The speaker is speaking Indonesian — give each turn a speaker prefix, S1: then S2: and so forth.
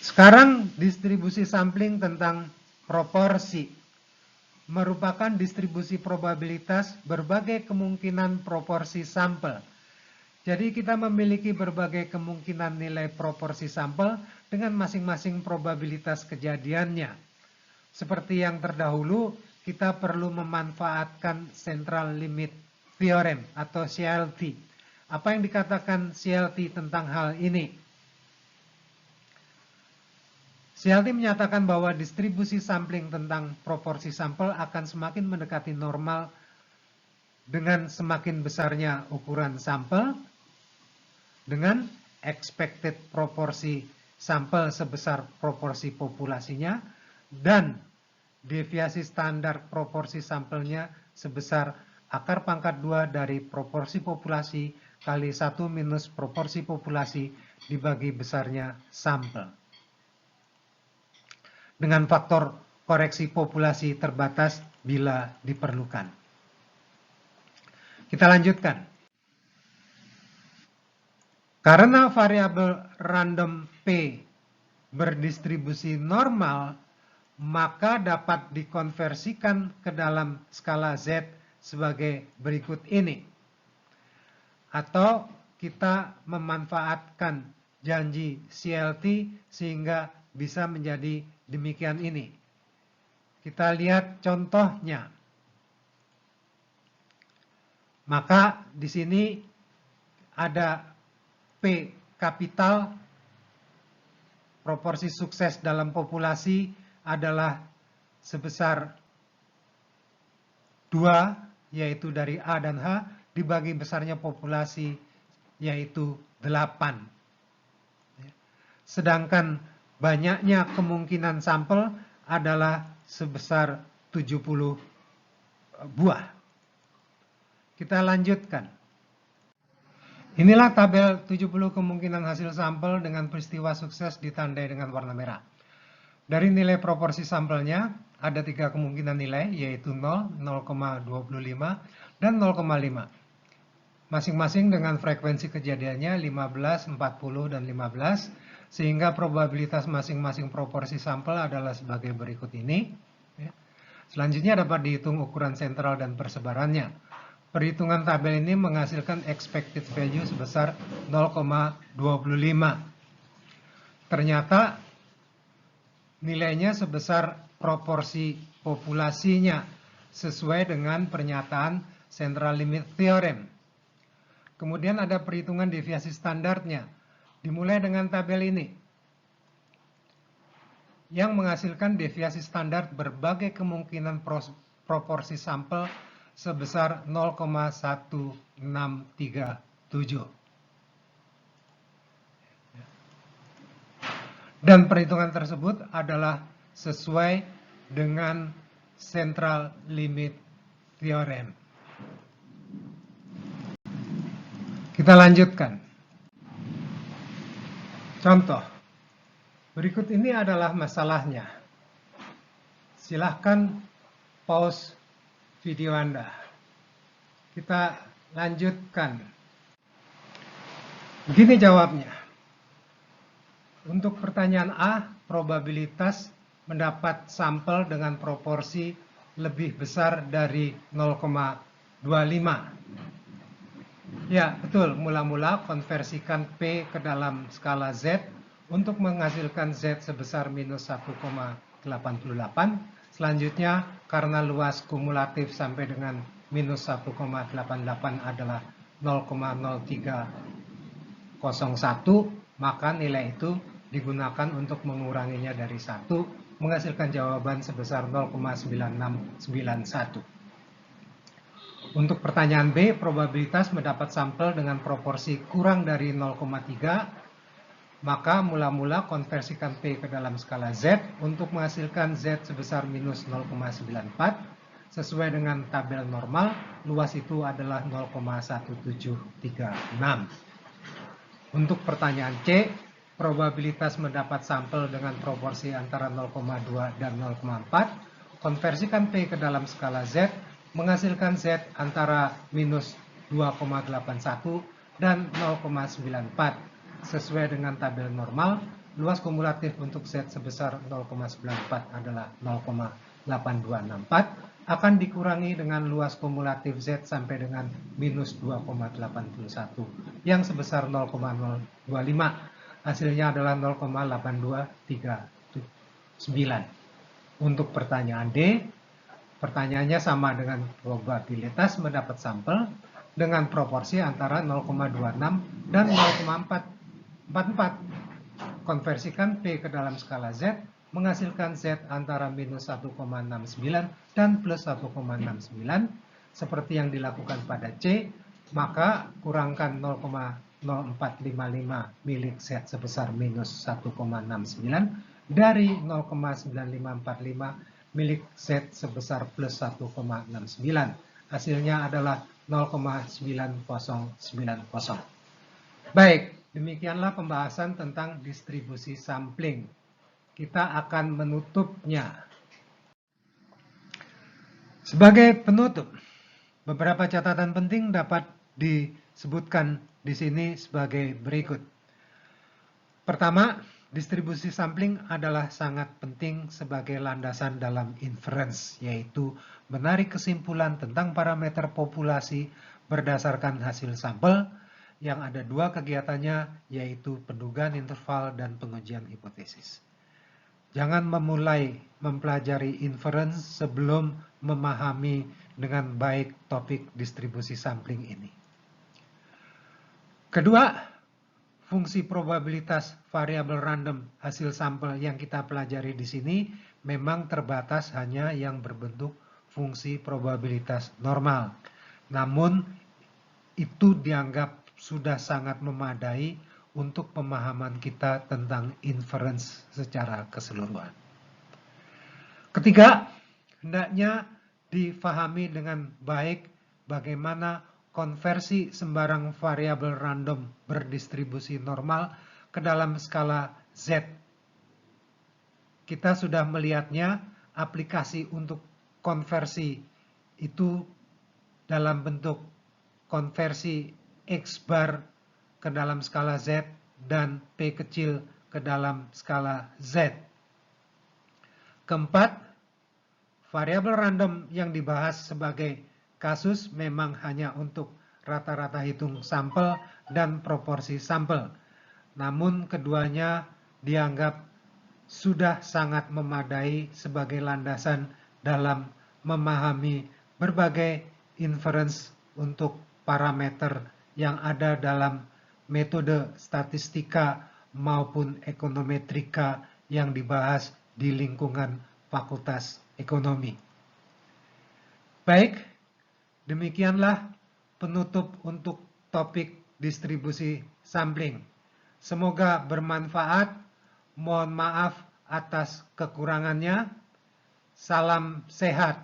S1: Sekarang distribusi sampling tentang proporsi merupakan distribusi probabilitas berbagai kemungkinan proporsi sampel. Jadi kita memiliki berbagai kemungkinan nilai proporsi sampel dengan masing-masing probabilitas kejadiannya. Seperti yang terdahulu, kita perlu memanfaatkan Central Limit Theorem atau CLT. Apa yang dikatakan CLT tentang hal ini? CLT menyatakan bahwa distribusi sampling tentang proporsi sampel akan semakin mendekati normal dengan semakin besarnya ukuran sampel dengan expected proporsi sampel sebesar proporsi populasinya dan deviasi standar proporsi sampelnya sebesar akar pangkat 2 dari proporsi populasi kali 1 minus proporsi populasi dibagi besarnya sampel. Dengan faktor koreksi populasi terbatas bila diperlukan. Kita lanjutkan. Karena variabel random P berdistribusi normal, maka dapat dikonversikan ke dalam skala Z sebagai berikut ini. Atau kita memanfaatkan janji CLT sehingga bisa menjadi demikian ini. Kita lihat contohnya. Maka di sini ada P kapital, proporsi sukses dalam populasi adalah sebesar 2, yaitu dari A dan H, dibagi besarnya populasi, yaitu 8. Sedangkan banyaknya kemungkinan sampel adalah sebesar 70 buah. Kita lanjutkan. Inilah tabel 70 kemungkinan hasil sampel dengan peristiwa sukses ditandai dengan warna merah. Dari nilai proporsi sampelnya, ada 3 kemungkinan nilai, yaitu 0, 0,25, dan 0,5. Masing-masing dengan frekuensi kejadiannya 15, 40, dan 15, sehingga probabilitas masing-masing proporsi sampel adalah sebagai berikut ini. Selanjutnya dapat dihitung ukuran sentral dan persebarannya. Perhitungan tabel ini menghasilkan expected value sebesar 0,25. Ternyata nilainya sebesar proporsi populasinya sesuai dengan pernyataan Central Limit Theorem. Kemudian ada perhitungan deviasi standarnya. Dimulai dengan tabel ini yang menghasilkan deviasi standar berbagai kemungkinan proporsi sampel sebesar 0,1637. Dan perhitungan tersebut adalah sesuai dengan Central Limit Theorem. Kita lanjutkan. Contoh, berikut ini adalah masalahnya. Silahkan pause video Anda. Kita lanjutkan. Begini jawabnya. Untuk pertanyaan A, probabilitas mendapat sampel dengan proporsi lebih besar dari 0,25. Ya, betul. Mula-mula konversikan P ke dalam skala Z untuk menghasilkan Z sebesar minus 1,88. Selanjutnya, karena luas kumulatif sampai dengan minus 1,88 adalah 0,0301, maka nilai itu digunakan untuk menguranginya dari 1, menghasilkan jawaban sebesar 0,9691. Untuk pertanyaan B, probabilitas mendapat sampel dengan proporsi kurang dari 0,3, maka mula-mula konversikan P ke dalam skala Z untuk menghasilkan Z sebesar minus 0,94. Sesuai dengan tabel normal, luas itu adalah 0,1736. Untuk pertanyaan C, probabilitas mendapat sampel dengan proporsi antara 0,2 dan 0,4. Konversikan P ke dalam skala Z menghasilkan Z antara minus 2,81 dan 0,94. sesuai dengan tabel normal, luas kumulatif untuk Z sebesar 0,94 adalah 0,8264 akan dikurangi dengan luas kumulatif Z sampai dengan minus 2,81 yang sebesar 0,025. Hasilnya adalah 0,8239. Untuk pertanyaan D, pertanyaannya sama dengan probabilitas mendapat sampel dengan proporsi antara 0,26 dan 0,44. Konversikan P ke dalam skala Z, menghasilkan Z antara minus 1,69 dan plus 1,69. Seperti yang dilakukan pada C, maka kurangkan 0,0455 milik Z sebesar minus 1,69 dari 0,9545 milik Z sebesar plus 1,69. Hasilnya adalah 0,9090. Baik, demikianlah pembahasan tentang distribusi sampling. Kita akan menutupnya. Sebagai penutup, beberapa catatan penting dapat disebutkan di sini sebagai berikut. Pertama, distribusi sampling adalah sangat penting sebagai landasan dalam inference, yaitu menarik kesimpulan tentang parameter populasi berdasarkan hasil sampel yang ada dua kegiatannya, yaitu pendugaan interval dan pengujian hipotesis. Jangan memulai mempelajari inference sebelum memahami dengan baik topik distribusi sampling ini. Kedua, fungsi probabilitas variabel random hasil sampel yang kita pelajari di sini memang terbatas hanya yang berbentuk fungsi probabilitas normal. Namun itu dianggap sudah sangat memadai untuk pemahaman kita tentang inference secara keseluruhan. Ketiga, hendaknya difahami dengan baik bagaimana konversi sembarang variabel random berdistribusi normal ke dalam skala Z. Kita sudah melihatnya, aplikasi untuk konversi itu dalam bentuk konversi X bar ke dalam skala Z dan P kecil ke dalam skala Z. Keempat, variabel random yang dibahas sebagai kasus memang hanya untuk rata-rata hitung sampel dan proporsi sampel. Namun keduanya dianggap sudah sangat memadai sebagai landasan dalam memahami berbagai inference untuk parameter yang ada dalam metode statistika maupun ekonometrika yang dibahas di lingkungan Fakultas Ekonomi. Baik, demikianlah penutup untuk topik distribusi sampling. Semoga bermanfaat. Mohon maaf atas kekurangannya. Salam sehat.